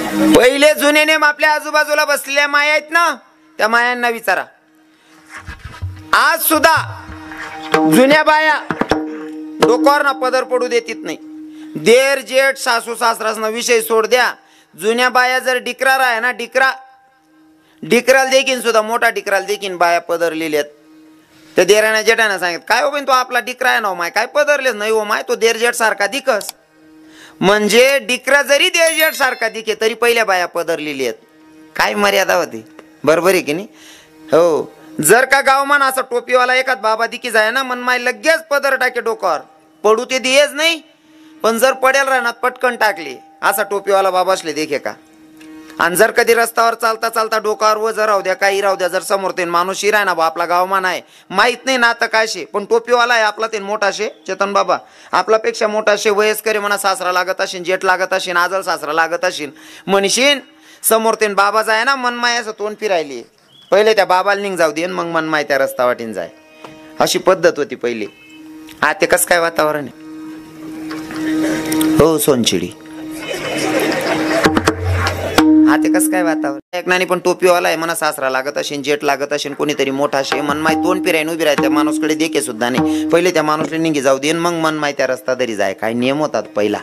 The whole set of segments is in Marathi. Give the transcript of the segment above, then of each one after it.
पहिले जुने नेम आपल्या आजूबाजूला बसलेल्या माया आहेत ना, त्या मायांना विचारा. आज सुद्धा जुन्या बाया डोक्यावर ना पदर पडू देतीत नाही. देर जेठ सासू सासरासना विषय सोड द्या. जुन्या बाया जर डिकरार आहे ना, डिकराल देखील सुद्धा मोठा डिकराल देखील बाया पदरलेल्यात. त्या देराने जेठाने सांगितलं, काय हो बहीण तो आपला डिकरा आहे ना माय, काय पदरलेच नाही हो माय, तो देर जेठ सारखा दिकस. म्हणजे डिकरा जरी देर जेठ सारखा दिके तरी पहिल्या बाया पदरलेली आहेत. काय मर्यादा होती, बरोबर आहे की नाही. हो, जर का गावमान असा टोपीवाला एखाद बाबा दिकी जाय ना, मन माय लगेच पदर टाके डोक्यावर, पडू ते दियेच नाही. पण जर पडेल राहणार पटकन टाकली, असा टोपीवाला बाबा असले देखे का. आणि जर कधी रस्त्यावर चालता चालता डोक्यावर वजन राहू द्या, काही राहू द्या, जर समोर ते माणूस शिराय ना बा आपला गावमान आहे, माहित नाही ना आता काय शे, पण टोपीवाला आहे आपला ते मोठा शे, चेतन बाबा आपल्यापेक्षा मोठा शे, वयस्कर म्हणा, सासरा लागत असेल, जेठ लागत असेल, आजल सासरा लागत असेल, म्हणशीन समोर ते बाबा जाय ना, मनमाय असं तोंड फिरायली, पहिले त्या बाबाला निघ जाऊ दे, मग मनमाय त्या रस्ता वाटीन जाय. अशी पद्धत होती पहिली. आता कसं काय वातावरण आहे हो सोनचिडी, आता कसं काय वातावरण. एक नानी पण टोपीवाला आहे म्हणा, सासरा लागत असेल, जेठ लागत असेल, कोणीतरी मोठा असेल, मनमाय तोंड फिरायन उभी राहते, त्या माणूसकडे देखे सुद्धा नाही, पहिले त्या माणूसला निघी जाऊ दे, मग मनमाय त्या रस्ता तरी जाय. काय नियम होतात पहिला.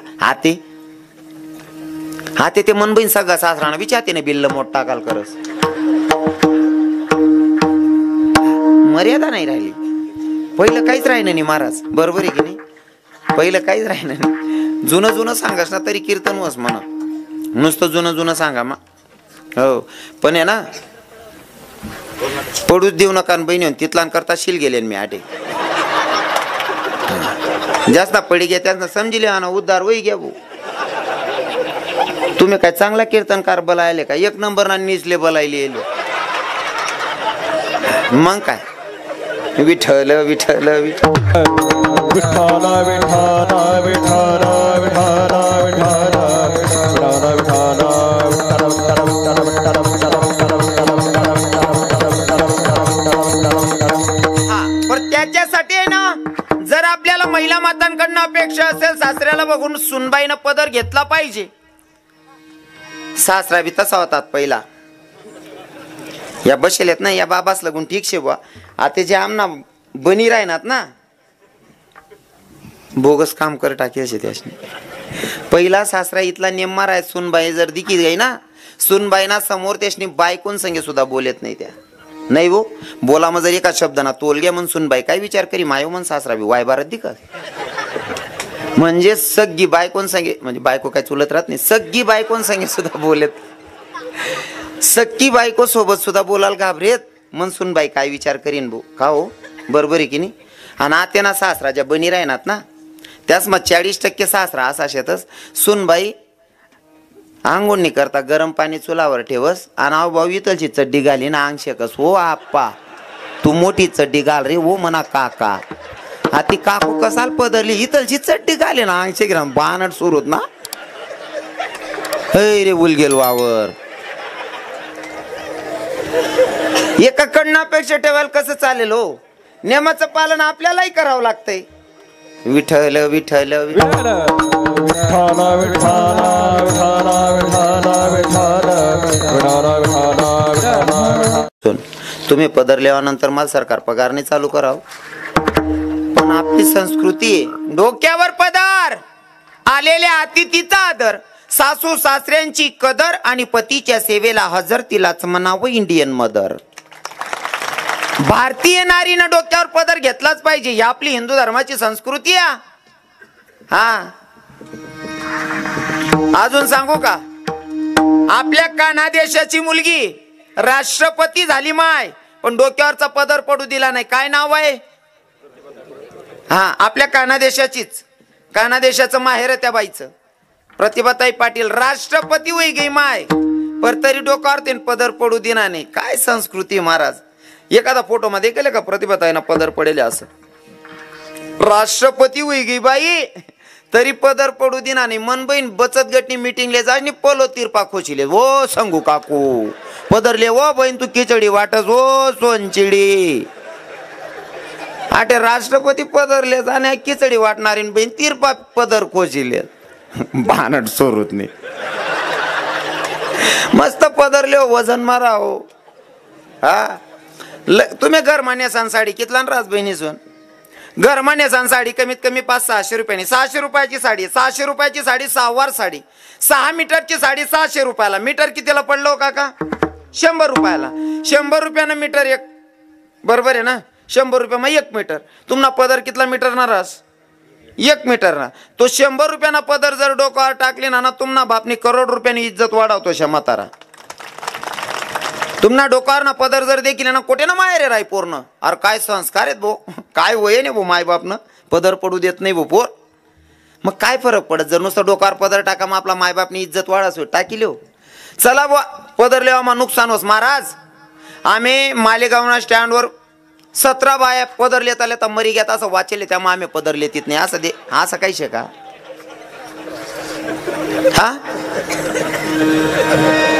हाते ते मन बहीण सगळं सासराना विचारते ना, बिल्ल मोठ टाकाल करस, मर्यादा नाही राहिली. पहिलं काहीच राहिलं नाही महाराज, बरोबर आहे की नाही. पहिलं काहीच राहिलं नाही. जुनं जुनं सांगास ना तरी कीर्तन वस म्हणा, नुसतं जुनं जुनं सांगा मा. हो, पण आहे ना पडूच देऊ नका बहिणी, तिथला करता शिल गेले मी आटे जास्त पडी घ्या त्यांना समजिले ना, उद्धार वही घ्या भाऊ. तुम्ही काय चांगला कीर्तनकार बोलायले का, एक नंबर ना निसले बोलायले. मग काय विठ्ठल विठ्ठल विठ्ठल त्याच्यासाठी ना, जर आपल्याला महिला मातांकडनं अपेक्षा असेल, सासऱ्याला बघून सुनबाईनं पदर घेतला पाहिजे. सासरा बी तसा होतात पहिला. या बसेलेत ना, या बाबास लगून ठीक शे बुवा. आता जे आमना बनी राहणार ना, बोगस काम कर टाकी असे त्याने. पहिला सासरा इथला नेममार आहे, सुनबाई जर दिकी गई ना, सुनबाईना समोर त्याशनी बायकोन संगे सुद्धा बोलत नाही त्या. नाही वो बोला मग जर एका शब्दाना तोल घ्या म्हणून सुनबाई काय विचार करी, मायो मन सासरा बी वाय भारत दिका. म्हणजे सगळी बायकोन संगे, म्हणजे बायको काय चुलत राहत नाही, सगळी बायकोन संगे सुद्धा बोलत, सख्खी बायको सोबत सुद्धा बोलायला घाबरेत. मन सुनबाई काय विचार करीन भाऊ का हो, बरोबर आहे की नाही. आणि आता ना सासरा ज्या बनी राहणार ना, त्याच मग 40% सासरा असा शेतच. सुनबाई आंघोळ नाही करता गरम पाणी चुलावर ठेवस, आणि आव भाऊ इथलची चड्डी घाली ना अंग शेकस. हो आप्पा तू मोठी चड्डी घाल रे, हो म्हणा काका. हा ती काकू कसाल पदरली, इथलची चड्डी घाली ना अंग शेक, बानट सुरूत ना. हे रे उलगेल वावर, एकाकडनं अपेक्षा ठेवायला कसं चालेल हो. नियमाचं पालन आपल्यालाही करावं लागतंय. विठ्ठल विठ्ठल विठ्ठल तुम्ही पदरल्यानंतर मला सरकार पगारने चालू करावं. पण आपली संस्कृती आहे, डोक्यावर पदार, आलेल्या अतिथीचा आदर, सासू सासऱ्यांची कदर, आणि पतीच्या सेवेला हजर, तिलाच म्हणावं इंडियन मदर. भारतीय नारीनं डोक्यावर पदर घेतलाच पाहिजे, ही आपली हिंदू धर्माची संस्कृती आहे. हा अजून सांगू का, आपल्या कान्हा देशाची मुलगी राष्ट्रपती झाली माय, पण डोक्यावरचा पदर पडू दिला नाही. काय नाव आहे? हा आपल्या कान्हा देशाचीच, कान्हा देशाचं माहेर त्या बाईचं, प्रतिभाताई पाटील राष्ट्रपती होई गई माय, पर तरी डोक्यावर ते पदर पडू दिना नाही. काय संस्कृती महाराज. एखादा फोटो मध्ये केलं का प्रतिभाताईना पदर पडेल असं, राष्ट्रपती होई गई बाई तरी पदर पडू दिना नाही. मन बहीण बचत गटनी मीटिंगले जाणी पोलो तिरपा खोचिले, वो संगू काकू पदरले, वो बहीण तू खिचडी वाटस, वो सोनचिडी. आटे राष्ट्रपती पदरले जाणे खिचडी वाटणारी बहीण तिरपा पदर खोचिले, बानट सोरूत नाही. मस्त पदरले हो, वजन मारा हो. हा तुम्ही घर मान्यासान साडी कितला राज बहिणीसून घर मान्यासान साडी कमीत कमी 500-600 रुपयांनी. 600 रुपयाची साडी, 600 रुपयाची साडी 6 वार साडी, 6 मीटरची साडी 600 रुपयाला. मीटर कितीला पडलो काका? 100 रुपयाला. 100 रुपयानं मीटर एक, बरोबर आहे ना? 100 रुपये मग 1 मीटर. तुम्हाला पदर कितला मीटर ना रास? 1 मीटर ना. तो 100 रुपयाना पदर जर डोक्यावर टाकली ना तुम्हाला बापनी करोड रुपयांनी इज्जत वाढवतो क्षमतारा. तुम्हाला डोक्यावर ना पदर जर देखील ना कोठे ना माहेर राही पूर्ण. अरे काय संस्कार आहेत भो, काय वय नाही भो माय बापनं पदर पडू देत नाही भो पोर. मग काय फरक पडत जर नुसतं डोक्यावर पदर टाका मग आपला मायबापनी इज्जत वाढास टाकी लिहो. चला बुवा पदर लेवा मग नुकसान होस महाराज. आम्ही मालेगावना स्टँडवर 17 बाया पदर लेता लेता मरी घेता असं वाचेले त्यामुळे आम्ही पदर लेतीत नाही. असं दे असं काही शे का? हा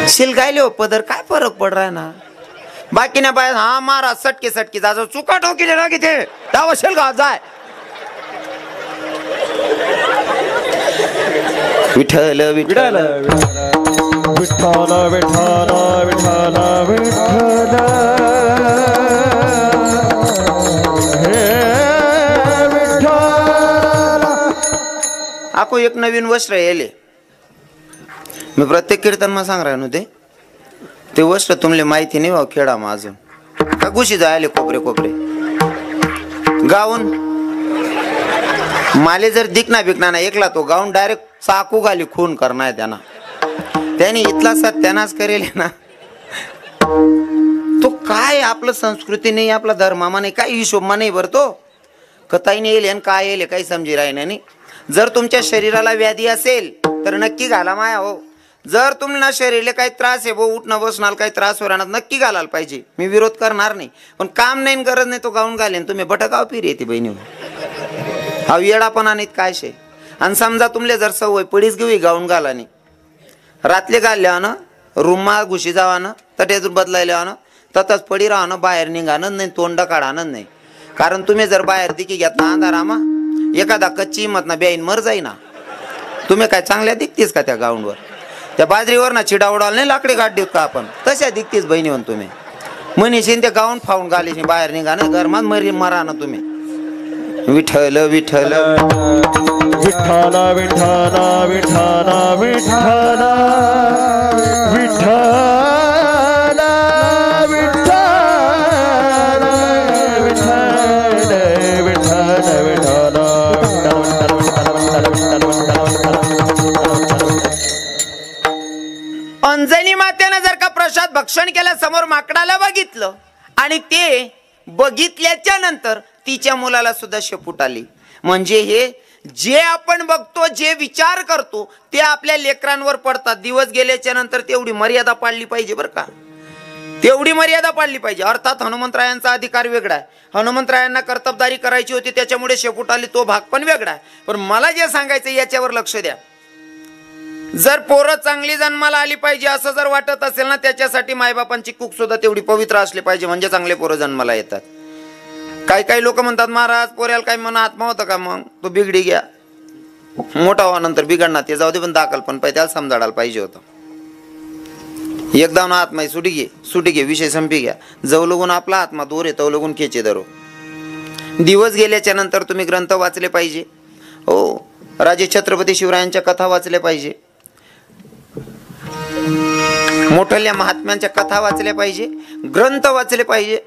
शिलगायले हो पदर काय फरक पड रहा ना. बाकी ना बाय हा मारा सटके सटके जा चुका ठोकीले ना किथे दावा शिलगा जाय. विठ्ठल विठ्ठल विठ्ठल विठ्ठल विठ्ठल विठ्ठल हे विठ्ठल. आको एक नवीन वस्त्र येले. मी प्रत्येक कीर्तन मा सांग राहिनो ते वस्त्र तुमले माहिती नाही भाऊ खेळा मा अजून का गुशी जायले कोपरे कोपरे गाऊन माले जर दिखना बिकना ना एकला तो गाऊन डायरेक्ट चाकू घाली खून करणार त्यांना. त्याने इथला सत्यानाश करेल ना. तो काय आपलं संस्कृती नाही आपला धर्मामा नाही काही हिशोबमा नाही भरतो कताई नाही येईल काय येईल काही समजी राही नाही. जर तुमच्या शरीराला व्याधी असेल तर नक्की घाला माया हो. जर तुम्हाला शरीराला काही त्रास आहे भाऊ उठणं बसणार काही त्रास हो राहणार नक्की घालायला पाहिजे. मी विरोध करणार नाही पण काम नाही गरज नाही तो गाऊन घालेन तुम्ही भटकाव फिर येते बहिणी. हा येडापणा नाहीत काय शे. आणि समजा तुमले जर सवय पडीच घेऊ गाऊन घालानी रातले घालल्या ना रूममा घुशी जावानं तटेतून बदलायला ना ततच पडी राहणं बाहेर निघाणं नाही तोंड काढानं नाही. कारण तुम्ही जर बाहेर दिकी घेत ना अंधारामा एखादा कच्ची हिंमत ना बेईन मर जाई ना. तुम्ही काय चांगल्या दिखतीस का त्या गाऊनवर? त्या बाजरीवर ना चिडा उडाल नाही लाकडे गाठ देऊ का आपण तशा दिखतीस बहिणी म्हणून तुम्ही म्हणीशीन ते गाऊन फावून घालीशी बाहेर निघा ना घरमात मरी मरा ना तुम्ही. विठ्ठल विठ्ठल विठ्ठल विठ्ठल विठ्ठल विठ्ठल विठ्ठल अंजनी मातेनं जर का प्रसाद भक्षण केल्या समोर माकडाला बघितलं आणि ते बघितल्याच्या नंतर तिच्या मुलाला सुद्धा शेपूट आली. म्हणजे हे जे आपण बघतो जे विचार करतो ते आपल्या लेकरांवर पडतात. दिवस गेल्याच्या नंतर तेवढी मर्यादा पाळली पाहिजे बरं का. तेवढी मर्यादा पाळली पाहिजे. अर्थात हनुमंतरायांचा अधिकार वेगळा आहे. हनुमंतरायांना कर्तबदारी करायची होती त्याच्यामुळे शेपूट आली तो भाग पण वेगळा आहे. पण मला जे सांगायचं याच्यावर लक्ष द्या. जर पोरं चांगली जन्माला आली पाहिजे असं जर वाटत असेल ना त्याच्यासाठी मायबापांची कुक सुद्धा तेवढी पवित्र असली पाहिजे म्हणजे चांगले पोरं जन्माला येतात. काही काही लोक म्हणतात महाराज पोऱ्याला काही मना आत्मा होतं का मग तो बिगडी घ्या मोठा व्हा नंतर बिघडणार ते जाऊ दे पण दाखल पण पाहिजे त्याला समजाडायला पाहिजे होतं. एकदा ना आत्मा सुटी घे विषय संपी घ्या. जव लगून आपला आत्मा दूर आहे तव लगून खेचे धरो. दिवस गेल्याच्या नंतर तुम्ही ग्रंथ वाचले पाहिजे. हो राजे छत्रपती शिवरायांच्या कथा वाचल्या पाहिजे. मोठल्या महात्म्यांच्या कथा वाचल्या पाहिजे. ग्रंथ वाचले पाहिजे.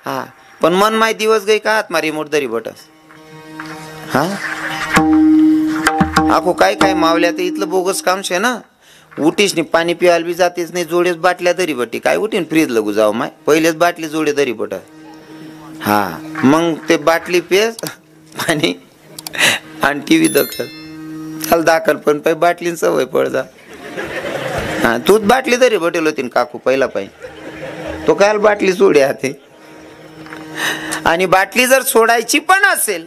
हा पण मन माय दिवस गई का आत्मा रिमोट दरी बटस. हा आखो काय काय मावल्या तर इथलं बोगस काम शे ना. उठीस नाही पाणी पिवायला बी जातेच नाही जोडेच बाटल्या दरी बटी काय उठीन फ्रीज लगू जाऊ माय पहिलेच बाटली जोडे दरी बट. हा मग ते बाटली पेस पाणी आणि टीव्ही दखल चाल दाखल पण पाय बाटलीन सवय पड जा. हा तूच बाटली तरी बटेल होती काकू पहिला पाहिजे तो काय बाटली सोडे हाते. आणि बाटली जर सोडायची पण असेल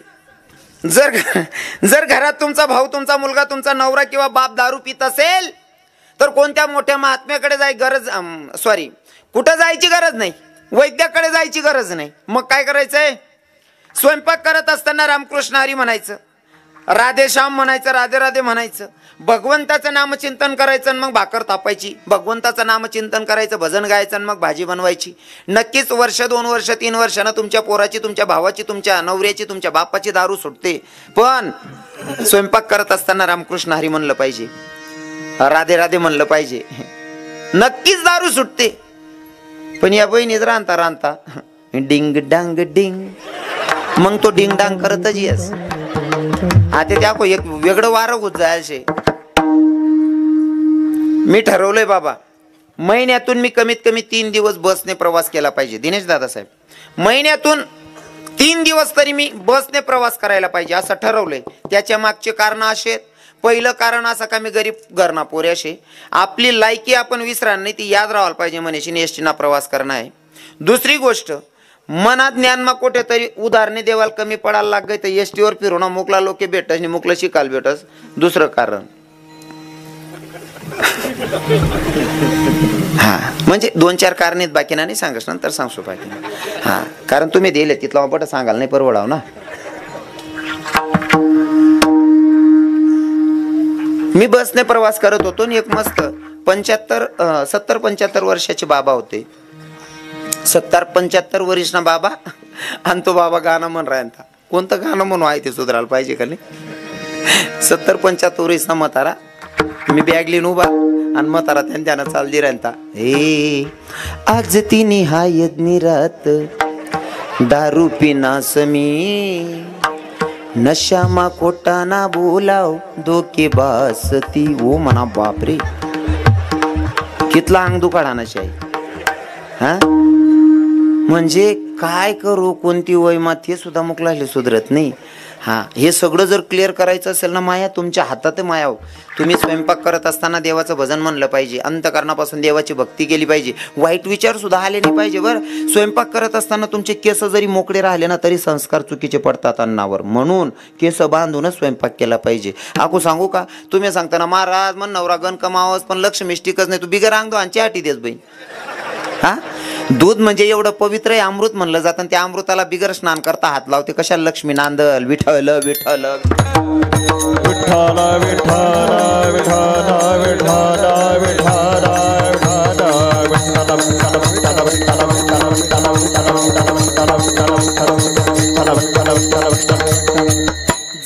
जर घरात तुमचा भाऊ तुमचा मुलगा तुमचा नवरा किंवा बाप दारू पित असेल तर कोणत्या मोठ्या महात्म्याकडे कुठं जायची गरज नाही. वैद्याकडे जायची गरज नाही. मग काय करायचंय स्वयंपाक करत असताना रामकृष्ण हरी म्हणायचं. राधेश्याम म्हणायचं, राधे राधे म्हणायचं, भगवंताचं नामचिंतन करायचं आणि मग भाकर तापायची, भगवंताचं नामचिंतन करायचं, भजन गायचं आणि मग भाजी बनवायची. नक्कीच वर्ष 2 वर्ष 3 वर्षानं तुमच्या पोराची, तुमच्या भावाची, तुमच्या नवऱ्याची, तुमच्या बापाची दारू सुटते. पण स्वयंपाक करत असताना रामकृष्ण हरी म्हणलं पाहिजे, राधे राधे म्हणलं पाहिजे, नक्कीच दारू सुटते. पण या बहिणीत रांता रांता डिंग डांग डिंग, मग तो डिंग डांग करतच येस. आता त्या एक वेगळं वारं होत जायचे. मी ठरवलंय बाबा, महिन्यातून मी कमीत कमी 3 दिवस बसने प्रवास केला पाहिजे. दिनेश दादासाहेब, महिन्यातून 3 दिवस तरी मी बसने प्रवास करायला पाहिजे असं ठरवलंय. त्याच्या मागचे कारण असे, पहिलं कारण असं का मी गरीब घरना पोरे असे, आपली लायकी आपण विसरायला नाही, ती याद राहायला पाहिजे मनीषीने एसटीना प्रवास करणं आहे. दुसरी गोष्ट, मनात ज्ञानमा कुठेतरी उदाहरणे देवाला कमी पडायला लाग गई तर एसटीवर फिरून मुकला लोके भेटस आणि मुकलं शिकायला भेटस. दुसरं कारण हा, म्हणजे 2-4 कारण आहेत, बाकी नाही सांगस, नंतर सांगतो बाकी. हा, कारण तुम्ही दिले तिथला वापट सांगाल नाही परवडाव ना. मी बसने प्रवास करत होतो आणि एक मस्त 70-75 वर्षाचे बाबा होते. 70-75 वर्ष ना बाबा, आणि तो बाबा गाणं म्हण राहता. कोणतं गाणं म्हणू आहे ते सुधारायला पाहिजे का नाही. 70-75 वर्ष ना म्हातारा, मी बॅग लिहून उभा आणि म्हातारा त्यानं चालली राहता. हे आज ती निहायत निरात दारू पिना समी, नशामा खोटा ना बोलाव धोके बासती. ओ म्हणा बापरे, कितला अंग दुखाडा नशा आहे. हा, म्हणजे काय करू, कोणती वय मात हे सुद्धा मुकला सुधरत नाही. हा, हे सगळं जर क्लिअर करायचं असेल ना, माया तुमच्या हातात माया. तुम्ही स्वयंपाक करत असताना देवाचं भजन म्हणलं पाहिजे, अंतकरणापासून देवाची भक्ती केली पाहिजे, वाईट विचार सुद्धा आले नाही पाहिजे. बरं, स्वयंपाक करत असताना तुमचे केस जरी मोकळे राहिले ना तरी संस्कार चुकीचे पडतात अन्नावर, म्हणून केस बांधूनच स्वयंपाक केला पाहिजे. आकू सांगू का, तुम्ही सांगता ना महाराज मन नवरा गण कमावस पण लक्ष मिष्टिकच नाही, तू बिगर अंग दो आणि आटी देस बहीण. हा, दूध म्हणजे एवढं पवित्र आहे, अमृत म्हणलं जातं, त्या अमृताला बिगर स्नान करता हात लावते कशाला लक्ष्मी नांदल. विठ्ठल विठ्ठल विठ्ठल विठ्ठल विठ्ठल विठ्ठल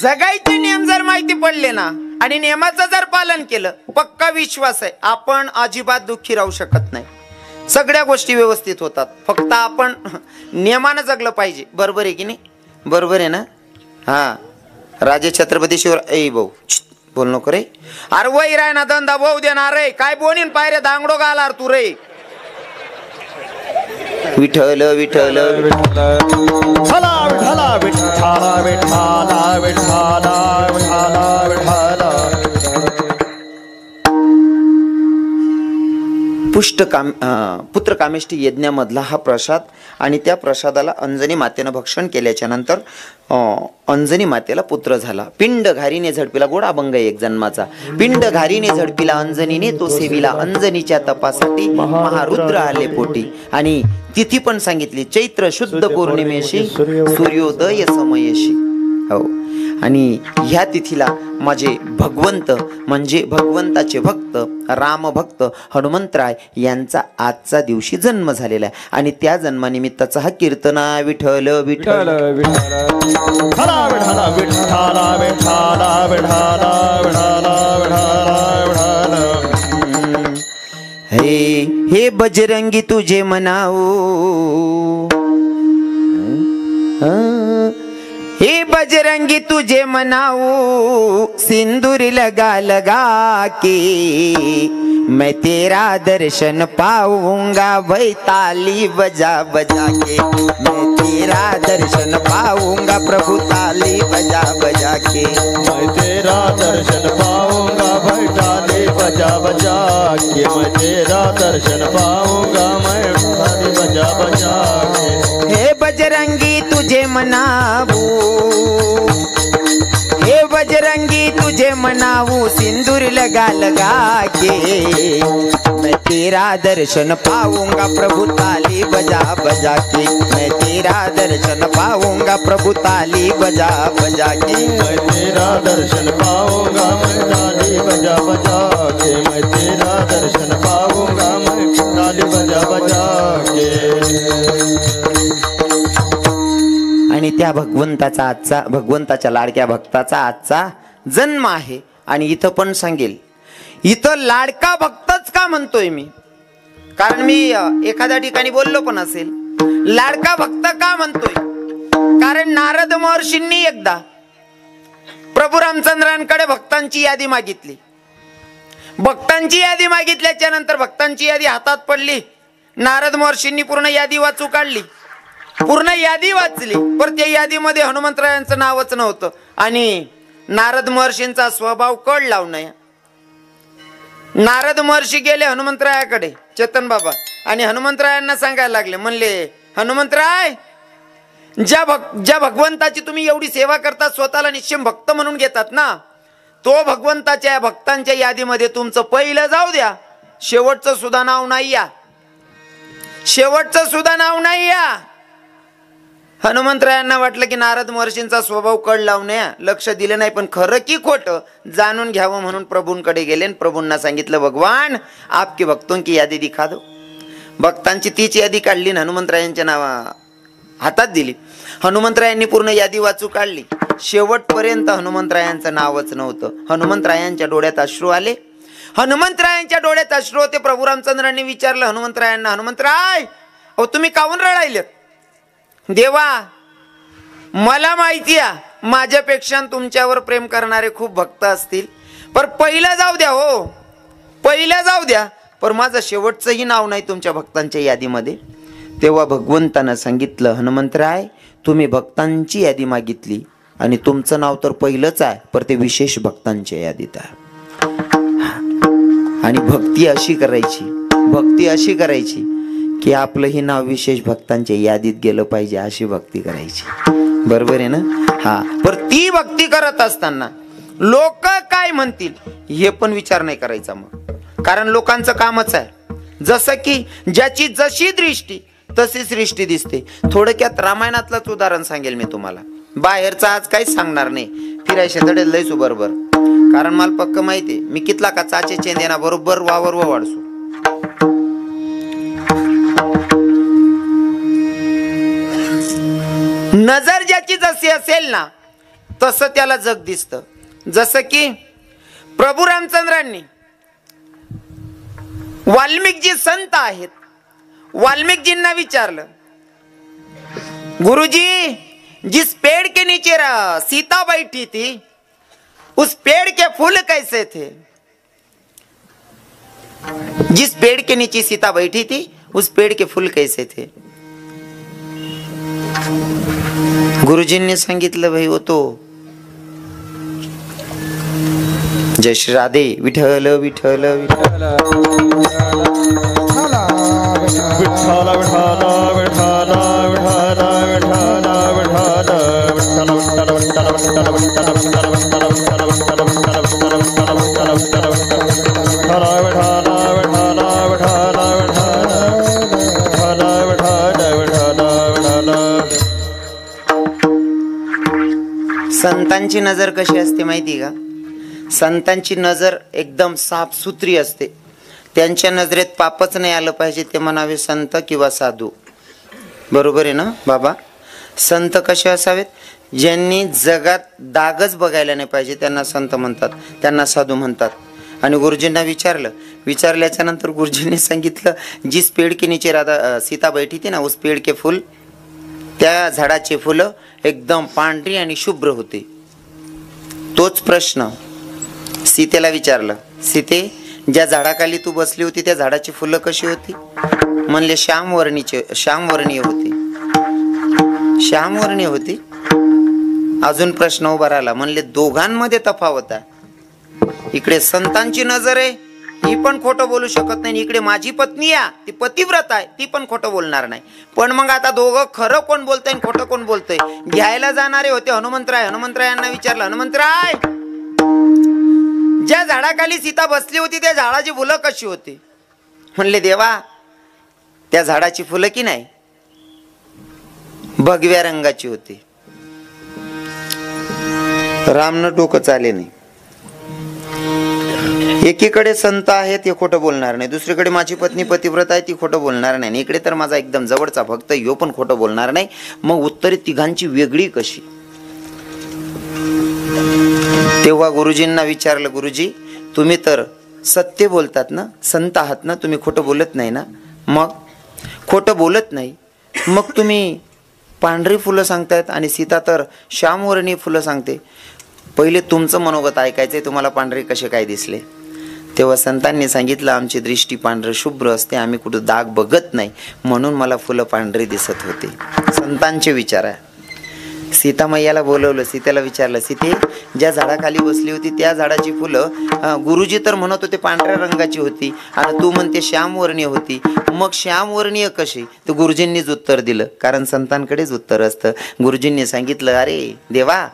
जगायचे नियम जर माहिती पडले ना आणि नियमाचं जर पालन केलं, पक्का विश्वास आहे आपण अजिबात दुःखी राहू शकत नाही. सगळ्या गोष्टी व्यवस्थित होतात, फक्त आपण नियमानं जगलं पाहिजे. बरोबर आहे की नाही, बरोबर आहे ना. हा, राजे छत्रपती शिवराय, ए भाऊ बोल नको रे, अरे वही राय ना धंदा भाऊ देणार रे, काय बोनीन पायरे दांगडो घालार तू रे. विठ्ठल विठ्ठल पुत्र कामेष्टी यज्ञामधला हा प्रसाद, आणि त्या प्रसादाला अंजनी मातेनं भक्षण केल्याच्या नंतर अंजनी मातेला पुत्र झाला. पिंड घारीने झडपिला, गोडा अभंग एक जन्माचा. पिंड घारीने झडपिला अंजनीने, तो सेविला अंजनीच्या तपासाठी महारुद्र आले पोटी. आणि तिथी पण सांगितली, चैत्र शुद्ध पौर्णिमेशी सूर्योदय समयशी. हो, आणि ह्या तिथीला माझे भगवंत म्हणजे भगवंताचे भक्त राम भक्त हनुमंतराय यांचा आजचा दिवशी जन्म झालेला आहे. आणि त्या जन्मानिमित्ताचा हा कीर्तना विठ्ठल विठ्ठल हे बजरंगी तुझे मनाऊ, हे बजरंगी तुझे मनाऊ, सिंदूर लगा लगा के मैं तेरा दर्शन पाऊंगा, वही ताली बजा बजा के मैं तेरा दर्शन पाऊंगा, प्रभु ताली बजा बजा के मैं तेरा दर्शन पाऊंगा, भाई ताली बजा बजा के मैं तेरा दर्शन पाऊंगा, मैं ताली बजा बजा के. हे बजरंगी तुझे मनावू, हे बजरंगी तुझे मनावू, सिंदूर लगा लगा के मैं तेरा दर्शन पाऊंगा प्रभु ताली बजा बजा के, मैं तेरा दर्शन पाऊंगा प्रभु ताली बजा बजा के, मैं तेरा दर्शन पाऊंगा मैं ताली बजा बजा के, मैं तेरा दर्शन पाऊंगा मैं ताली बजा बजा के. आणि त्या भगवंताचा आजचा, भगवंताच्या लाडक्या भक्ताचा आजचा जन्म आहे. आणि इथं पण सांगेल, इथं लाडका भक्तच का म्हणतोय मी, कारण मी एखाद्या ठिकाणी बोललो पण असेल, लाडका भक्त का म्हणतोय, कारण नारद महर्षींनी एकदा प्रभू रामचंद्रांकडे भक्तांची यादी मागितली. भक्तांची यादी मागितल्याच्या नंतर भक्तांची यादी हातात पडली. नारद महर्षींनी पूर्ण यादी वाचू काढली, पूर्ण यादी वाचली, पण त्या यादीमध्ये हनुमंतरायांचं नावच नव्हतं. आणि नारद महर्षींचा स्वभाव कळ लावणं. नारद महर्षी गेले हनुमंतरायाकडे, चेतन बाबा, आणि हनुमंतरायांना सांगायला लागले, म्हणले हनुमंतराय, ज्या भगवंताची तुम्ही एवढी सेवा करता, स्वतःला निश्चिम भक्त म्हणून घेतात ना, तो भगवंताच्या भक्तांच्या यादीमध्ये तुमचं पहिलं जाऊ द्या, शेवटचं सुद्धा नाव नाही या, शेवटचं सुद्धा नाव नाही या. हनुमंतरायांना वाटलं की नारद महर्षींचा स्वभाव कळ लावणे, लक्ष दिलं नाही, पण खरं की खोटं जाणून घ्यावं म्हणून प्रभूंकडे गेले. प्रभूंना सांगितलं, भगवान आपके भक्तों की यादी दिखा दो. भक्तांची तीच यादी काढली, हनुमंतरायांच्या नावा हातात दिली. हनुमंतरायांनी पूर्ण यादी वाचू काढली. शेवटपर्यंत हनुमंतरायांचं नावच नव्हतं. हनुमंतरायांच्या डोळ्यात अश्रू आले. हनुमंतरायांच्या डोळ्यात अश्रू होते. प्रभू रामचंद्रांनी विचारलं हनुमंतरायांना, हनुमंतराय, अहो तुम्ही काहून रडायलेत? देवा, मला माहिती आहे माझ्यापेक्षा तुमच्यावर प्रेम करणारे खूप भक्त असतील, पण पहिलं जाऊ द्या, हो पहिलं जाऊ द्या, पण माझं शेवटचंही नाव नाही तुमच्या भक्तांच्या यादीमध्ये. तेव्हा भगवंतानं सांगितलं, हनुमंतराय, तुम्ही भक्तांची यादी मागितली आणि तुमचं नाव तर पहिलंच आहे, पण ते विशेष भक्तांच्या यादीत आहे. आणि भक्ती अशी करायची, भक्ती अशी करायची की आपलंही नाव विशेष भक्तांच्या यादीत गेलं पाहिजे, अशी भक्ती करायची. बरोबर आहे ना? हा, पर ती भक्ती करत असताना लोक काय म्हणतील हे पण विचार नाही करायचा मग, कारण लोकांचं कामच आहे. जसं की ज्याची जशी दृष्टी तशी सृष्टी दिसते. थोडक्यात रामायणातलंच उदाहरण सांगेल मी तुम्हाला, बाहेरचं आज काहीच सांगणार नाही. फिरायचे तडे लयसू बरोबर, कारण मला पक्क माहिती मी कितला का चाचे चेंदेना बरोबर वावर व वाढसू. नजर ज्याची जशी असेल ना तसं त्याला जग दिसतं. जसं की प्रभू रामचंद्रांनी वाल्मिकजी संत आहेत, वाल्मिकजींना विचारलं, गुरुजी जिस पेड़ के नीचे सीता बैठी थी उस पेड़ के फूल कैसे थे? जिस पेड़ के नीचे सीता बैठी थी उस पेड़ के फूल कैसे थे? गुरुजींनी सांगितलं, भाई वो तो जय श्री राधे, विठ्ठल विठ्ठल विठ्ठल संतांची नजर कशी असते माहिती का? संतांची नजर एकदम साफसुथरी असते. त्यांच्या नजरेत पापच नाही आलं पाहिजे, ते म्हणावे संत किंवा साधू. बरोबर आहे ना बाबा? संत कसे असावेत? ज्यांनी जगात डागच बघायला नाही पाहिजे त्यांना संत म्हणतात, त्यांना साधू म्हणतात. आणि गुरुजींना विचारल्याच्या नंतर गुरुजींनी सांगितलं, जिस पेड़ के नीचे राधा सीता बैठी थी ना उस पेड़ के फूल, त्या झाडाचे फुलं एकदम पांढरी आणि शुभ्र होते. तोच प्रश्न सीतेला विचारला, सीते ज्या झाडाखाली तू बसली होती त्या झाडाची फुलं कशी होती? म्हणले श्यामवर्णीय होती. अजून प्रश्न उभा राहिला, म्हणले दोघांमध्ये तफावत आहे. इकडे संतांची नजर आहे, ही पण खोटं बोलू शकत नाही. इकडे माझी पत्नी आहे, ती पतिव्रत आहे, ती पण खोटं बोलणार नाही. पण मग आता दोघं खरं कोण बोलतंय खोटं कोण बोलतंय? घ्यायला जाणारे होते हनुमंतराय. हनुमंतरायांना विचारलं, हनुमंतराय ज्या झाडाखाली सीता बसली होती त्या झाडाची फुलं कशी होती? म्हणले देवा त्या झाडाची फुलं की नाही भगव्या रंगाची होती. रामनं डोकं चाले नाही. एकीकडे संत आहे ते खोटं बोलणार नाही, दुसरीकडे माझी पत्नी पतिव्रत आहे ती खोटं बोलणार नाही, इकडे तर माझा एकदम जवळचा भक्त यो पण खोटं बोलणार नाही. मग उत्तरे तिघांची वेगळी कशी? तेव्हा गुरुजींना विचारलं, गुरुजी तुम्ही तर सत्य बोलतात ना, संत आहात ना, तुम्ही खोटं बोलत नाही ना? मग खोटं बोलत नाही मग तुम्ही पांढरी फुलं सांगतायत आणि सीता तर श्यामवर्णी फुलं सांगते. पहिले तुमचं मनोगत ऐकायचंय, तुम्हाला पांढरे कसे काय दिसले? तेव्हा संतांनी सांगितलं आमची दृष्टी पांढरे शुभ्र असते, आम्ही कुठं दाग बघत नाही म्हणून मला फुलं पांढरी दिसत होते. संतांचे विचार आहे. सीता मैयाला बोलवलं, सीतेला विचारलं, सीते ज्या झाडाखाली बसली होती त्या झाडाची फुलं गुरुजी तर म्हणत होते पांढऱ्या रंगाची होती आणि तू म्हणते श्यामवर्णीय होती, मग श्यामवर्णीय कशी? तर गुरुजींनीच उत्तर दिलं, कारण संतांकडेच उत्तर असतं. गुरुजींनी सांगितलं, अरे देवा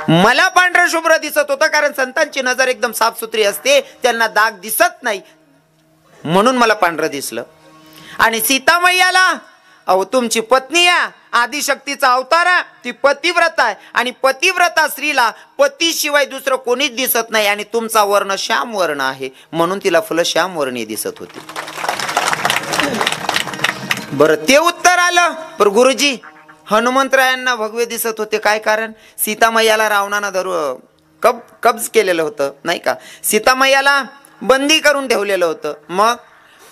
मला पांढरं शुभ्र दिसत होतं कारण संतांची नजर एकदम साफसुथरी असते, त्यांना दाग दिसत नाही म्हणून मला पांढरं दिसलं. आणि सीता मैयाला अहो तुमची पत्नी आहे, आदिशक्तीचा अवतार आहे, ती पतिव्रता आहे आणि पतिव्रता स्त्रीला पतीशिवाय दुसरं कोणीच दिसत नाही आणि तुमचा वर्ण श्याम वर्ण आहे म्हणून तिला फुलं श्याम वर्णी दिसत होती. बरं ते उत्तर आलं. पर गुरुजी हनुमंतरायांना भगवे दिसत होते, काय कारण? सीतामैयाला रावणानं कब्ज केलेलं होतं नाही का, सीतामैयाला बंदी करून ठेवलेलं होतं. मग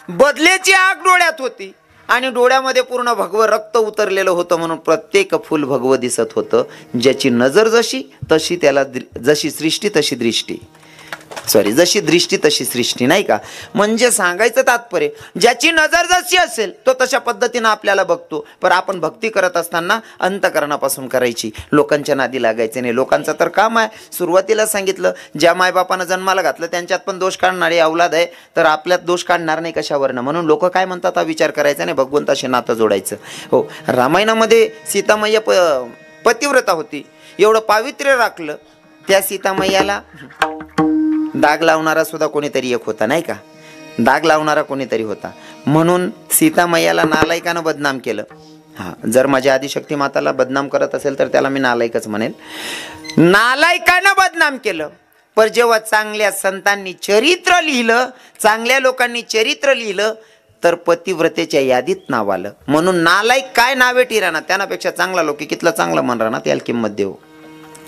बदलेची आग डोळ्यात होती आणि डोळ्यामध्ये पूर्ण भगवं रक्त उतरलेलं होतं म्हणून प्रत्येक फुल भगवं दिसत होतं. ज्याची नजर जशी तशी त्याला जशी सृष्टी तशी दृष्टी, जशी दृष्टी तशी सृष्टी नाही का. म्हणजे सांगायचं तात्पर्य ज्याची नजर जशी असेल तो तशा पद्धतीनं आपल्याला बघतो. पण आपण भक्ती करत असताना अंतकरणापासून करायची, लोकांच्या नादी लागायचे नाही. लोकांचं तर काम आहे, सुरुवातीला सांगितलं ज्या मायबापानं जन्माला घातलं त्यांच्यात पण दोष काढणारे अवलाद आहे, तर आपल्यात दोष काढणार नाही कशावरनं? म्हणून लोक काय म्हणतात हा विचार करायचा नाही, भगवंताशी नातं जोडायचं. हो, रामायणामध्ये सीतामय्या पतिव्रता होती, एवढं पावित्र्य राखलं. त्या सीतामय्याला दाग लावणारा सुद्धा कोणीतरी एक होता नाही का, दाग लावणारा कोणीतरी होता म्हणून सीतामैयाला नालायकानं बदनाम केलं. हा, जर माझ्या आदिशक्ती माताला बदनाम करत असेल तर त्याला मी नालायकच म्हणेल. नालायकानं बदनाम केलं. पण जेव्हा चांगल्या संतांनी चरित्र लिहिलं, चांगल्या लोकांनी चरित्र लिहिलं तर पतिव्रतेच्या यादीत नाव आलं. म्हणून नालायक काय नावे टिराना, त्यापेक्षा चांगला लोक कितला चांगला म्हण राहणार त्याला किंमत देऊ.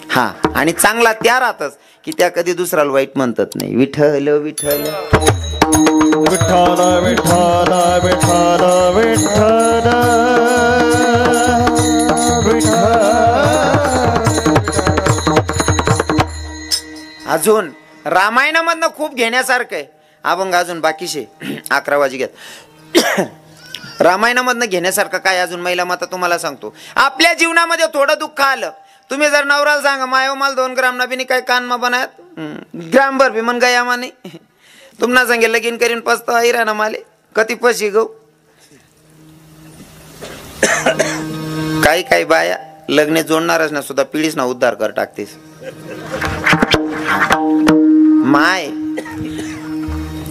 हा, आणि चांगला त्या राहतच की त्या कधी दुसऱ्याला वाईट म्हणतात नाही. विठ्ठल विठ्ठल विठ्ठल विठ्ठल विठ्ठल विठ्ठल. अजून रामायणामधनं खूप घेण्यासारखं आहे. अभंग अजून बाकीशे 11 वाजे घेत. रामायणामधनं घेण्यासारखं काय अजून महिला माता तुम्हाला सांगतो. आपल्या जीवनामध्ये थोडं दुःख आलं, तुम्ही जर नवराला सांगा मायो माल 2 ग्राम ना बिनी काय कान मा बनायत ग्राम भर भी मन गया माने तुम्हाला सांगे लगीन करीन पस्ता आई राहना माले कती पशी गो. काही काही बाया लग्न जोडणारच ना सुद्धा पिढीच ना उद्धार कर टाकतेस. माय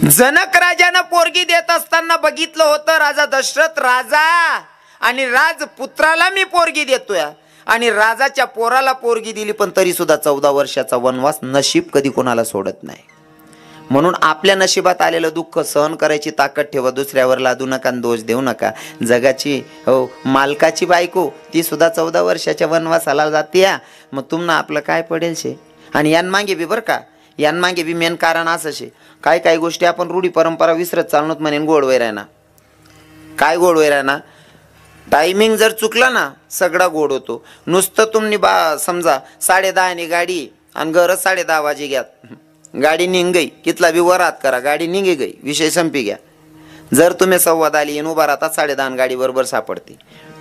जनक राजानं पोरगी देत असताना बघितलं होतं राजा दशरथ राजा आणि राजपुत्राला मी पोरगी देतोय आणि राजाच्या पोराला पोरगी दिली, पण तरी सुद्धा 14 वर्षाचा वनवास नशीब कधी कोणाला सोडत नाही. म्हणून आपल्या नशिबात आलेलं दुःख सहन करायची ताकद ठेवा, दुसऱ्यावर लादू नका, दोष देऊ नका. जगाची हो मालकाची बायको ती सुद्धा 14 वर्षाच्या वनवासाला जाते, मग तुम्हाला आपलं काय पडेल शे. आणि यांमागे बी बरं का, यांमागे बी मेन कारण असं शे, काय काही गोष्टी आपण रूढी परंपरा विसरत चालणत म्हणेन गोड वैरायना. काय गोड वैरायना? टायमिंग जर चुकला ना सगळा गोड होतो. नुसतं तुम्ही समजा 10:30 गाडी आणि गरज 10:30 वाजे घ्या, गाडी निघ गई कितला बी वरात करा, गाडी निघे गई, विषय संपी घ्या. जर तुम्ही संवाद आली येऊन उभा राहता 10:30 गाडी बरोबर सापडते.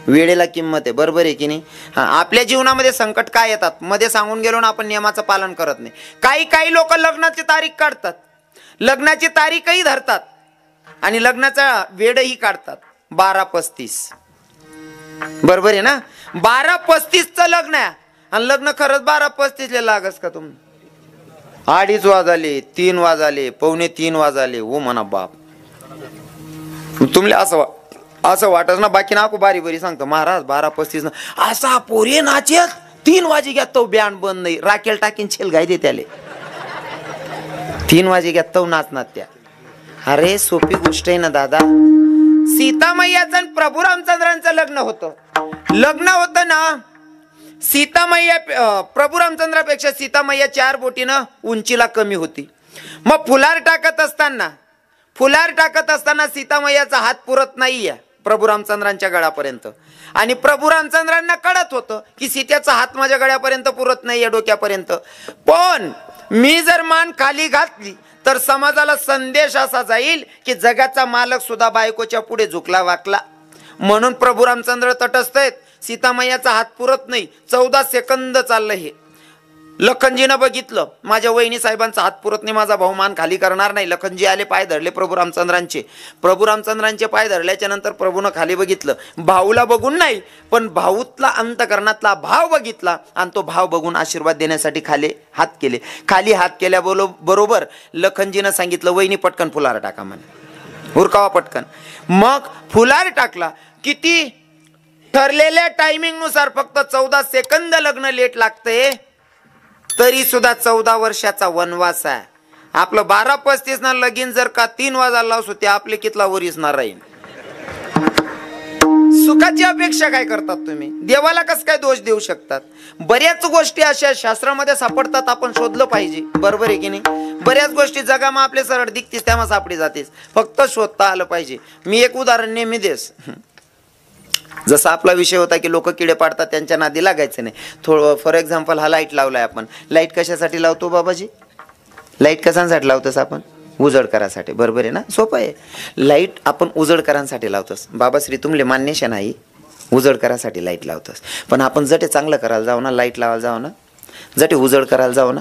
वेळेला किंमत आहे, बरोबर आहे की नाही. हा, आपल्या जीवनामध्ये संकट काय येतात मध्ये सांगून गेलो ना, आपण नियमाचं पालन करत नाही. काही लोक लग्नाची तारीख काढतात, लग्नाची तारीखही धरतात आणि लग्नाचा वेळही काढतात 12:35. बरोबर आहे ना, 12:35चं लग्न आहे आणि लग्न खरंच 12:35 लागस का तुम्ही? 2:30 वाजले, 3 वाजले, 2:45 वाजले. ओ म्हणा बाप, तुमले असं वाटत ना, बाकी ना बारी बरी सांगतो महाराज 12:35 ना असा पोरे नाचेत 3 वाजे घ्या तो बँड बंद नाही, राखेल टाकीन छेल गाय दे त्याले 3 वाजे घ्या तो नाचणार त्या. अरे सोपी गोष्ट आहे ना दादा. सीता मैयाचं आणि प्रभू रामचंद्रांचं लग्न होतं ना. सीता मैया प्रभू रामचंद्रापेक्षा सीता मैया 4 बोटीनं उंचीला कमी होती. मग फुलार टाकत असताना सीता मैयाचा हात पुरत नाहीये प्रभू रामचंद्रांच्या गळ्यापर्यंत, आणि प्रभू रामचंद्रांना कळत होतं की सीतेचा हात माझ्या गळ्यापर्यंत पुरत नाहीये, डोक्यापर्यंत. पण मी जर मान खाली घातली तर समाजाला संदेश असा जाईल की जगाचा मालक सुद्धा बायकोच्या पुढे झुकला वाकला. म्हणून प्रभू रामचंद्र तटस्थ आहेत. सीतामैयाचा हात पुरत नाही. 14 सेकंद चाललं हे. लखनजीनं बघितलं माझ्या वहिनी साहेबांचा हात पुरत नाही, माझा भाऊ मान खाली करणार नाही. लखनजी आले, पाय धरले प्रभू रामचंद्रांचे पाय धरल्याच्या नंतर प्रभूनं खाली बघितलं. भाऊला बघून नाही, पण भाऊतला अंतकरणातला भाव बघितला आणि तो भाव बघून आशीर्वाद देण्यासाठी खाली हात केले. खाली हात केल्या बरोबर लखनजीनं सांगितलं वहिनी पटकन फुलार टाका म्हणे, हुरकावा पटकन. मग फुलार टाकला. किती ठरलेल्या टायमिंग नुसार फक्त 14 सेकंद लग्न लेट लागतंय, तरी सुद्धा 14 वर्षाचा वनवास आहे. आपलं 12:35 ना लगीन जर का 3 वाजायला लावसो ते आपले कितला वर इसणार राहील. सुखाची अपेक्षा काय करतात तुम्ही? देवाला कसं काय दोष देऊ शकतात? बऱ्याच गोष्टी अशा शास्त्रामध्ये सापडतात, आपण शोधलं पाहिजे. बरोबर आहे की नाही? बऱ्याच गोष्टी जगामा आपले सरळ दिसतीस तेव्हा सापडी जातेस, फक्त शोधता आलं पाहिजे. मी एक उदाहरण नेहमी देस. जसा आपला विषय होता की लोक किडे पाडतात त्यांच्या नादी लागायचं नाही. थोडं फॉर एक्झाम्पल हा लाईट लावलाय आपण. लाईट कशासाठी लावतो बाबाजी? लाईट कशासाठी लावतोस आपण? उजड करासाठी. बरोबर आहे ना? सोपं आहे. लाईट आपण उजड करासाठी लावतोस. बाबाश्री तुमले मान्यशा नाही, उजड करासाठी लाईट लावतोस. पण आपण जटे चांगलं करायला जाऊ ना, लाईट लावायला जाऊ ना, जटे उजड करायला जाऊ ना,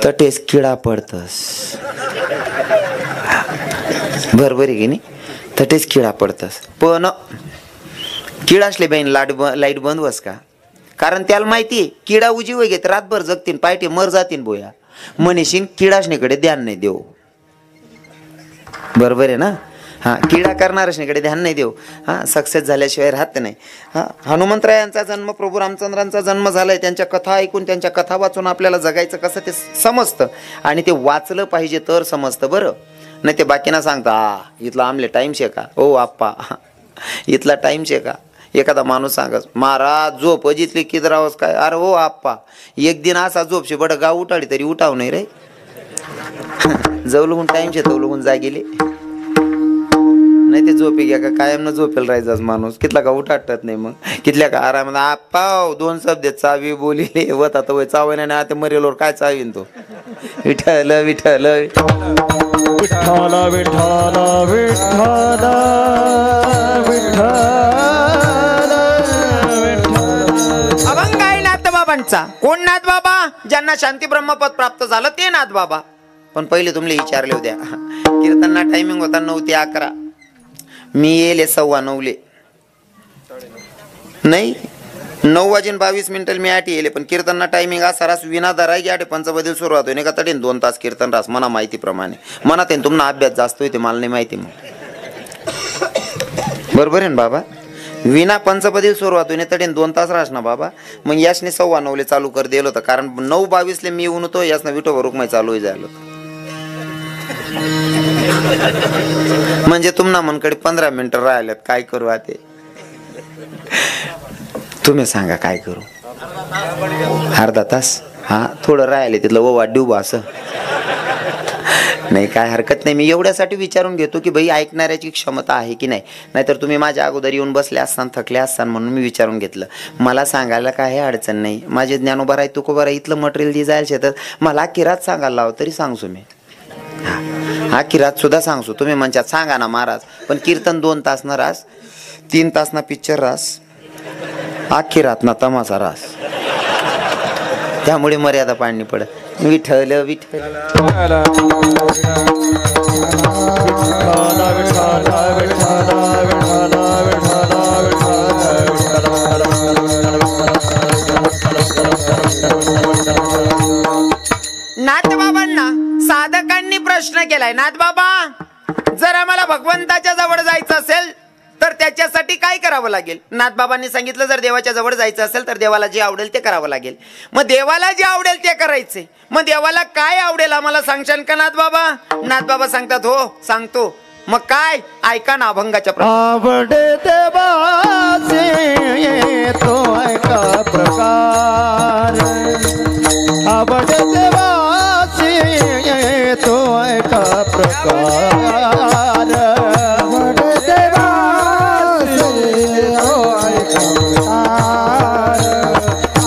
तटेच किडा पडतस. बरोबर आहे की नाही? तटेच किडा पडतस. पण किडा असले बहीण लाईट बंद वस का? कारण त्याला माहिती आहे किडा उजीव घेत रातभर जगतीन, पायटे मर जातीन बोया. म्हणशीन किडाशनीकडे ध्यान नाही देऊ. बरोबर आहे ना? हा, किडा करणारशनीकडे ध्यान नाही देऊ. हा, सक्सेस झाल्याशिवाय राहत नाही. हा, हनुमंतरायांचा जन्म, प्रभू रामचंद्रांचा जन्म झालाय. त्यांच्या कथा ऐकून, त्यांच्या कथा वाचून आपल्याला जगायचं कसं ते समजतं, आणि ते वाचलं पाहिजे तर समजतं. बरं नाही ते बाकीना सांगता इथला आमले टाइम शे का? ओ आप्पा इथला टाइम शे का? एखादा माणूस सांगस महाराज झोप जिथली किधर आवाज काय? अरे हो आप्पा एक दिन असा झोपशे बड गाव उठाडी तरी उठाव नाही रे. जवळून टाइम शे तवलून जागेले नाही ते झोपे घ्या का कायम न झोपेल राहायचाच माणूस. कितला का उठाटत नाही. मग कितल्या का आरामात आप्पा 2 शब्द चावी बोलिले होता तर चावी नाही आता मरेलोर काय चावीन तो. विठ्ठल विठ्ठल विठ्ठल विठ्ठल विठ्ठल विठ्ठल. अभंग आहे नाथबाबांचा. कोण नाथबाबा? ज्यांना शांती ब्रह्मपद प्राप्त झालं ते नाथबाबा. पण पहिले तुमले विचारले होत्या कीर्तनना टायमिंग होता 9 ते 11. मी येले 9:15 नाही 9:22 मी आठी येले. पण कीर्तनना टायमिंग असा रास विना धराय आठे पंचपदील सुरुवात होईन का तडीन 2 तास कीर्तन रास. मना माहितीप्रमाणे म्हणा ते तुम्हाला अभ्यास जास्त होते, मला नाही माहिती. मग बरोबर आहे ना बाबा? विना पंचपदील सुरुवात होईन तडीन 2 तास रास ना बाबा. मग यासने 9:15 चालू कर दिलं होतं, कारण 9:22 मी येऊन होतो. यासनं विठोबा रुक्माई चालू झालं होतं. म्हणजे तुम्हाला मनकडे 15 मिनिटं राहिल्यात. काय करू आता तुम्ही सांगा, काय करू? अर्धा तास हा थोडं राहिले तिथलं ओवा डुबा असं नाही. काय हरकत नाही. मी एवढ्यासाठी विचारून घेतो की भाई ऐकणाऱ्याची क्षमता आहे की नाही. नाहीतर तुम्ही माझ्या अगोदर येऊन बसले असताना थकले असताना म्हणून मी विचारून घेतलं. मला सांगायला काही अडचण नाही. माझे ज्ञानोबा आहे तुकोबा आहे इथलं मटेरियल जे जायचं तर मला किरात सांगायला लाव तरी सांगसो मी. हा किरात सुद्धा सांगसो. तुम्ही म्हणतात सांगा ना महाराज, पण कीर्तन 2 तास ना रास, 3 तास ना पिक्चर रास, आखी रात ना तमाशा रास. त्यामुळे मर्यादा पाडणी पडत. विठ्ठल विठ्ठल नाथबाबांना साधकांनी प्रश्न केलाय. नाथबाबा जर आम्हाला भगवत भगवंताच्या जवळ जायचं असेल तर त्याच्यासाठी काय करावं लागेल? नाथबाबांनी सांगितलं, जर देवाच्या जवळ जायचं असेल तर देवाला जे आवडेल ते करावं लागेल. मग देवाला जे आवडेल ते करायचे. मग देवाला काय आवडेल आम्हाला सांगशाल का नाथबाबा? नाथबाबा सांगतात, हो सांगतो. मग काय? ऐका ना अभंगाच्या आवडे देवाचे तो ऐका प्रकार, आवडे देवाचे तो ऐका प्रकार, आवडे देवाचे तो ऐका प्रकार,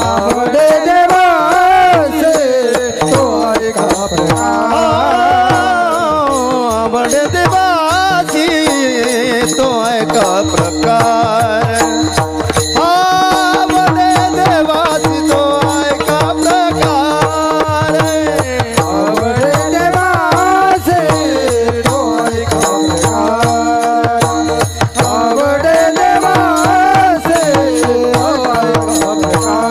आवडे देवाचे तो ऐका प्रकार, आवडे देवाचे तो ऐका प्रकार, आवडे देवाचे तो ऐका प्रकार, आवडे देवाचे तो ऐका प्रकार, आवडे देवाचे तो ऐका प्रकार.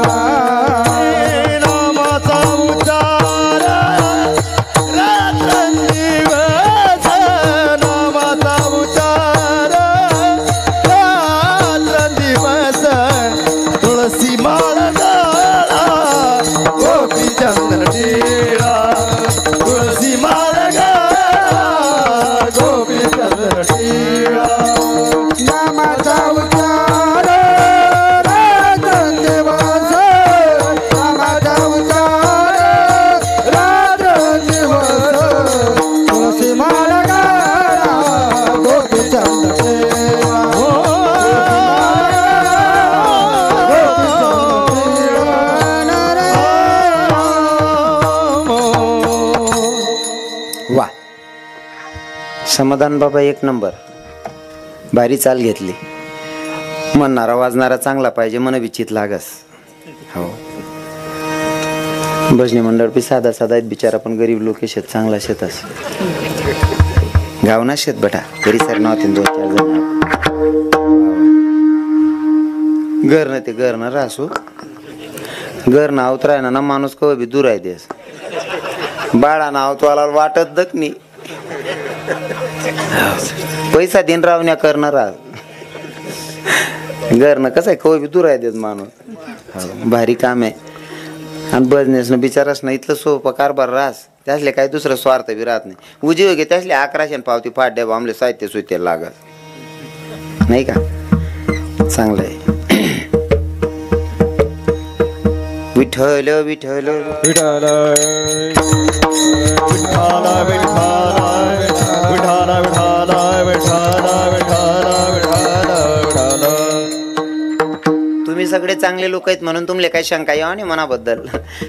नामाचा उच्चार रात्रंदिवस, नामाचा उच्चार रात्रंदिवस, तुळसी माळ गळा गोपी चंद्र टिळा, तुळसी माळ गळा गोपी चंद्र टिळा. नामाचा उच्चार रात्रंदिवस, नामाचा उच्चार रात्रंदिवस, तुळसी माळ गळा गोपी चंद्र टिळा, गोपी चंद्र टिळा. वा. समाधान बाबा एक नंबर, भारी चाल घेतली. म्हणणारा वाजणारा चांगला पाहिजे, मन विचित लागस. हो, भजनी मंडळ बी साधा साधा आहेत बिचारा, पण गरीब लोक शेत चांगला शेतस गावना शेत बटा घरी सर नव्हते 2-4 जण. घर न ते घर न रासू, घर ना अवतराय ना माणूस कव बी दूर आहे देस. बाळा नाव तुला वाटत दखनी पैसा दिन रावण्या करणार घरनं कसं आहे कव बी दूर आहे देत माणूस. भारी काम आहे. आणि बिझनेस न बिचारास ना इथलं सोपं कारभार रास, त्यासले काही दुसरं स्वार्थ बी राहत नाही. उजी वगे त्यासले 1100 पावती फाड्या आमले साहित्य सुत्य लागत नाही का. चांगलं आहे. विठ्ठल विठ्ठल विठ्ठल विठ्ठल विठ्ठल विठ्ठल विठ्ठल विठ्ठल विठ्ठल विठ्ठल. तुम्ही सगळे चांगले लोक आहेत म्हणून तुमले काही शंका यावं नाही मनाबद्दल.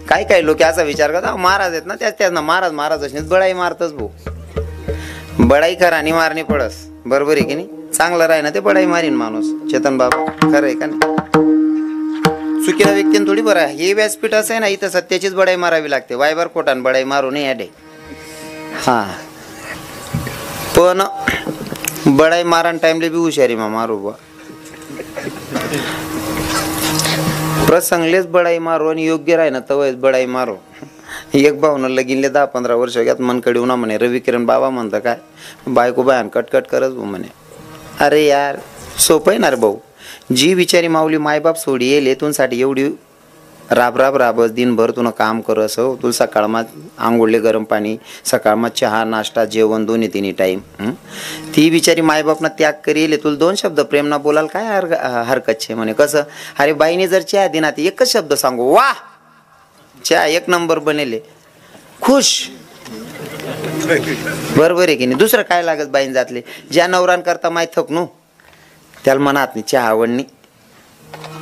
काही काही लोक असा विचार करतात, महाराज आहेत ना त्याच ना महाराज महाराज असणे बळाई मारतच भाऊ. बळाई करा आणि मारणी पडस. बरोबर आहे की नाही? चांगलं राही ना ते बळाई मारीन माणूस. चेतन बाबा खरं आहे का नाही? चुकीला व्यक्तीने थोडी बरं आहे. हे व्यासपीठ असं आहे ना, इथं सत्याचीच बळाई मारावी लागते. वायबार खोटान बळाई मारू नये अडे. हा, पण बळाई मारण टाइमले बी हुशारी मा मारू बा. प्रसंगलेच बळाई मारो आणि योग्य राही ना तवच बळाई मारो. एक भाऊन लगीनले 10-15 वर्ष घ्यात मनकडे उन्हा म्हणे. रवी किरण बाबा म्हणतं काय बायको बायान कटकट करत म्हणे. अरे यार सोपं आहे ना रे भाऊ. जी बिचारी माऊली मायबाप सोडी येईल येतूनसाठी एवढी राब राबस दिनभर तुला काम करस हो. तुला सकाळमा आंघोळले गरम पाणी, सकाळमा चहा नाश्ता जेवण 2-3 टाईम. ती बिचारी मायबापना त्याग करी येईल. तुला 2 शब्द प्रेमना बोलाल काय हरकत छे म्हणे. कसं अरे बाईने जर चहा दिना ती एकच शब्द सांगू, वा चहा 1 नंबर बनेले, खुश. बरोबर आहे की नाही? दुसरं काय लागत बाईन जातले. ज्या नवरान करता माय थकनू त्याला मनात नाही चहा आवडणी,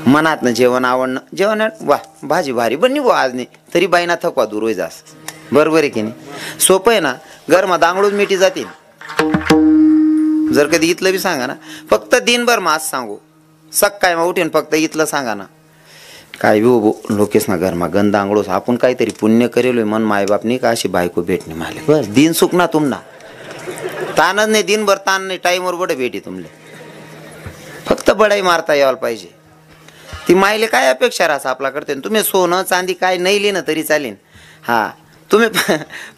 मनात ना जेवण आवडणं. जेवण वा भाजी भारी बनली बुवा आज नाही तरी बाईना थकवा दूर होई जास. बरोबर आहे की नाही? सोपं आहे ना. घरमा दांगडूच मिठी जातील. जर कधी इथलं बी सांगा ना, फक्त दिनभर मास सांगू, सकाळी मग उठीन फक्त इथलं सांगा ना, काय बी लोकेश ना घरमा गंध आंगळोस आपण काहीतरी पुण्य करेलोय मन मायबापनी का अशी बायको भेटणे माले. बस दिन सुख ना तुमना ताणच नाही. दिनभर ताण नाही. टाईमवर बडे भेटी तुमले. फक्त बडाई मारता यायला पाहिजे. ती मायले काय अपेक्षा राहा आपला करते. तुम्ही सोनं चांदी काय नाही लिहिणं तरी चालेल. हा तुम्ही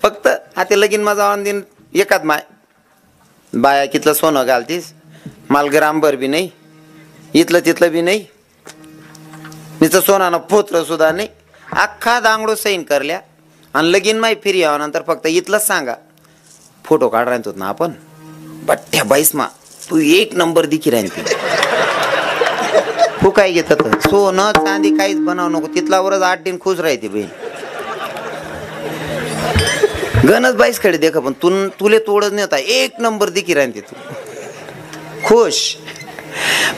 फक्त आता लगीन माझा ऑन दिन एकाच माय बाया कितलं सोनं घालतीस, माल ग्रामभर बी नाही, इथलं तिथलं बी नाही, नुसतं सोनानं पोत्र सुद्धा नाही, अख्खा दांगडो सैन करल्या आणि लगीन माही फिरी यावं फक्त इथलंच सांगा फोटो काढ राहत होत ना आपण बठ्ठ्या बाईसमा तू एक नंबर दिखी राहते. तू काय घेत सोनं चांदी काहीच बनाव नको, तिथलावरच 8 दिन खुश राहते बहीण. गणच बाईस कडे देख पण तुले तोडच नाही होता, एक नंबर दिखी राहते तू खुश.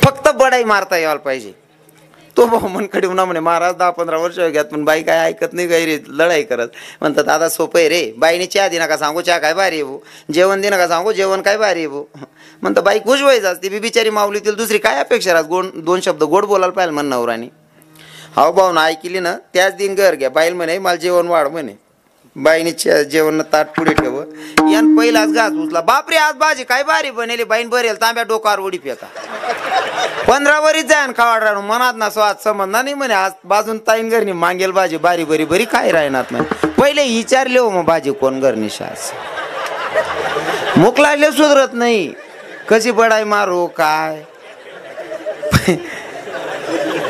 फक्त बडाई मारता यायला पाहिजे. तो भाऊ मनकडे म्हणा म्हणे महाराज 10-15 वर्ष घ्यात पण बाई काय ऐकत नाही, काही रे लढाई करत. म्हणतात दादा सोपं आहे रे, बाईने चहा दे नका सांगू चहा काय भारी आहे भाऊ, जेवण दे नका सांगू जेवण काय भारी आहे भाऊ. म्हणतं बाई खुश व्हायचं असते, बी बिचारी माऊलीतील दुसरी काय अपेक्षा राहत, गोड 2 शब्द गोड बोलायला पाहिजे म्हण नवरानी. हाव भाऊ ना ऐकली ना त्याच दिन घर घ्या. बाईल म्हणे मला जेवण वाढ म्हणे. बाईने जेवण ताट पुढे ठेव यान पहिलाच घास उचला, बापरे आज भाजी काय भारी बनेली, बाईन बरेल तांब्या डोकावर उडी फेका. 15 वरीच जायन खावाड राहून मनात ना स्वाद समजणार नाही म्हणे, आज बाजून ताईन घरनी मागेल भाजी बारी बरी बरी काय राहणार नाही. पहिले विचारले हो मग भाजी कोण घरनी शास, मुख लागले सुधरत नाही, कशी बडाई मारू काय.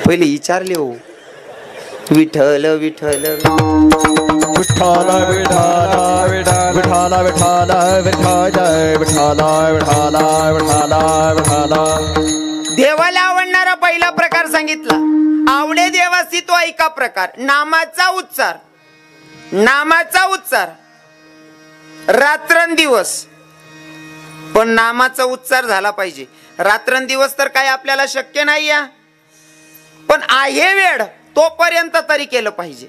पहिले विचारले हो. विठ्ठल विठ्ठल विठ्ठल विठ्ठल विठ्ठल विठ्ठल विठ्ठल विठ्ठल विठ्ठल विठ्ठल. देवाला आवडणारा पहिला प्रकार सांगितला. आवडे देवासी तो ऐका प्रकार नामाचा उच्चार. नामाचा उच्चार रात्रंदिवस, पण नामाचा उच्चार झाला पाहिजे. रात्रंदिवस तर काय आपल्याला शक्य नाही या, पण आहे वेळ तोपर्यंत तरी केलं पाहिजे.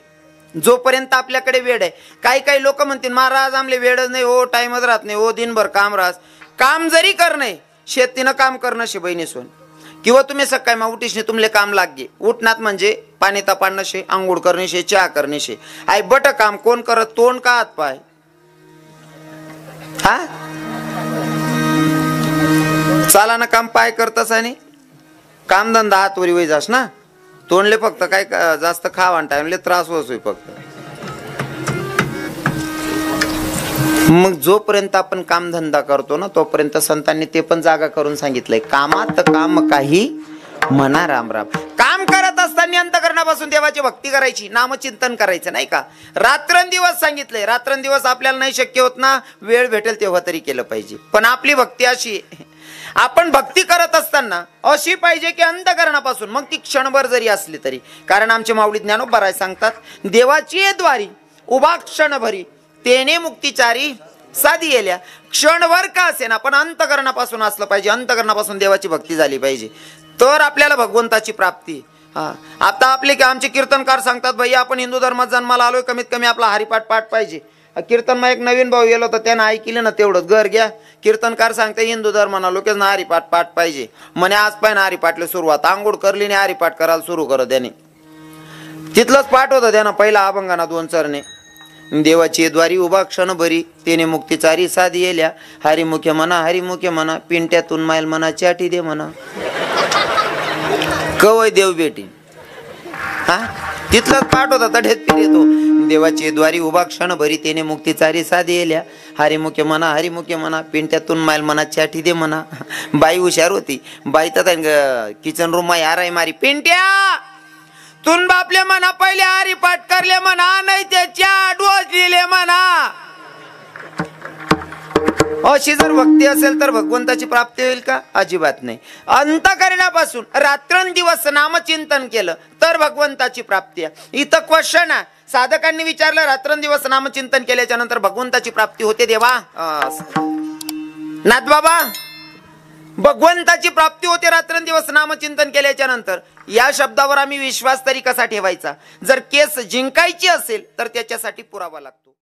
जोपर्यंत आपल्याकडे वेळ आहे. काही काही लोक म्हणतील महाराज आमले वेळच नाही हो, टाइमच राहत नाही हो, दिनभर काम राहत. काम जरी करणं शेतीनं काम करणं शे बहिणी सोन, किंवा तुम्ही सकाळी मग उठीशने तुमले काम लागे. उठणात म्हणजे पाणी तापाडणं शे, आंघोळ करणे शे, चहा करणे शे. आई बट काम कोण करत, तोंड का हात पाय. हा चाला ना काम पाय करतस आणि कामधंदा हातवरी वय जास ना, तोंडले फक्त काय जास्त खावा टाइमले त्रास होतोय फक्त. मग जोपर्यंत आपण कामधंदा करतो ना तोपर्यंत संतांनी ते पण जागा करून सांगितलंय. कामात काम काही म्हणा राम राम. काम करत असताना अंतःकरणापासून देवाची भक्ती करायची, नामचिंतन करायचं नाही का. रात्रंदिवस सांगितलंय. रात्रंदिवस आपल्याला नाही शक्य होत ना, वेळ भेटेल तेव्हा तरी केलं पाहिजे. पण आपली भक्ती अशी, आपण भक्ती करत असताना अशी पाहिजे की अंतःकरणापासून, मग ती क्षणभर जरी असली तरी. कारण आमचे माऊली ज्ञानोबा राय सांगतात, देवाची द्वारी उभा क्षणभरी तेने मुक्तीचारी साधी येल्या. क्षणभर का असेना पण अंतःकरणापासून असलं पाहिजे, अंतःकरणापासून देवाची भक्ती झाली पाहिजे, तर आपल्याला भगवंताची प्राप्ती. हा आता आपले आमचे कीर्तनकार सांगतात भैया आपण हिंदू धर्मात जन्माला आलोय, कमीत कमी आपला हरिपाठ पाठ पाहिजे. कीर्तनमा एक नवीन भाऊ गेलो होता, त्यानं ऐकलं ना तेवढंच घर घ्या. कीर्तनकार सांगते हिंदू धर्माना लोक ना हरिपाठ पाठ पाहिजे म्हणे. आज पाहिजे हरिपाठले सुरुवात, आंघोळ करली आणि हरिपाठ करायला सुरू करत त्याने. तिथलंच पाठ होतं त्यानं पहिला अभंगाना 2 चरणे. देवाची द्वारी उभा क्षणभरी तेने मुक्तीचारी साधी येल्या. हरिमुखे म्हणा हरिमुखे म्हणा, पिंट्यातून मायल म्हणा चाटी दे म्हणा, कवय देव बेटी. हा तिथलाच पाठ होता, तढेत फिर येतो. देवाची द्वारी उभा क्षणभरी तेने मुक्तीचारी साधी येल्या. हरिमुखे म्हणा हरिमुखे म्हणा, पिंट्यातून मायल म्हणा चाटी दे म्हणा. बाई हुशार होती. बाई तर किचन रूम मा याराय मारी, पिंट्या तुन बापले म्हणा पहिले हरिपाठ करले म्हणा, नाही त्याच्या डोस लिहिले म्हणा. अशी जर भक्ती असेल तर भगवंताची प्राप्ती होईल का? अजिबात नाही. अंतःकरणापासून रात्रंदिवस नामचिंतन केलं तर भगवंताची प्राप्ती आहे. इथं क्वेश्चन आहे, साधकांनी विचारलं रात्रंदिवस नामचिंतन केल्याच्या नंतर भगवंताची प्राप्ती होते देवा? नाथ बाबा भगवंताची प्राप्ती होते रात्रंदिवस नामचिंतन केल्याच्या नंतर. या शब्दावर आम्ही विश्वास तरी कसा ठेवायचा? जर केस जिंकायची असेल तर त्याच्यासाठी पुरावा लागतो.